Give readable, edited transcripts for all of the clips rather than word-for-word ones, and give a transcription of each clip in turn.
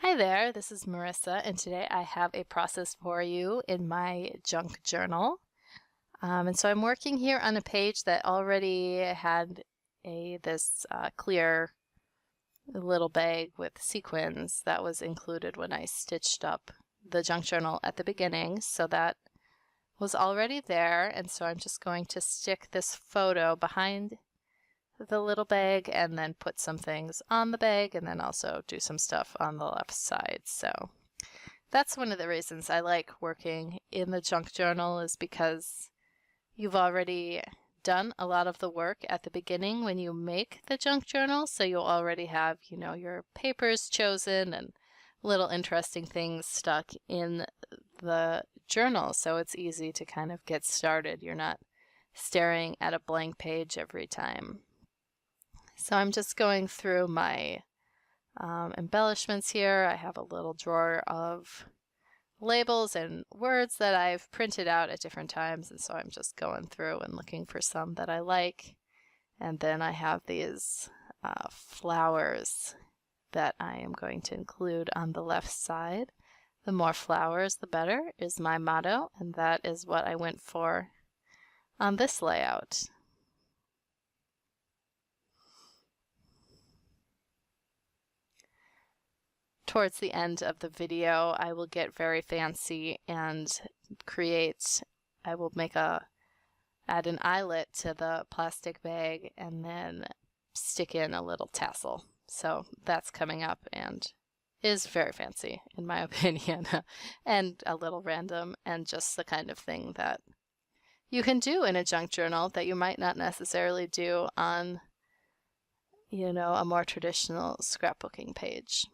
Hi there, this is Marissa, and today I have a process for you in my junk journal. And so I'm working here on a page that already had this clear little bag with sequins that was included when I stitched up the junk journal at the beginning. So that was already there, and so I'm just going to stick this photo behind the little bag and then put some things on the bag and then also do some stuff on the left side. So that's one of the reasons I like working in the junk journal, is because you've already done a lot of the work at the beginning when you make the junk journal. So you'll already have, your papers chosen and little interesting things stuck in the journal. So it's easy to kind of get started. You're not staring at a blank page every time. So I'm just going through my embellishments here. I have a little drawer of labels and words that I've printed out at different times, and so I'm just going through and looking for some that I like. And then I have these flowers that I am going to include on the left side. The more flowers, the better, is my motto, and that is what I went for on this layout. Towards the end of the video, I will get very fancy and I will add an eyelet to the plastic bag and then stick in a little tassel. So that's coming up and is very fancy in my opinion, and a little random, and just the kind of thing that you can do in a junk journal that you might not necessarily do on, a more traditional scrapbooking page.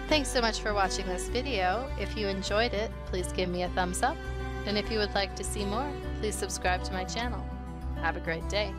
Thanks so much for watching this video. If you enjoyed it, please give me a thumbs up. And if you would like to see more, please subscribe to my channel. Have a great day.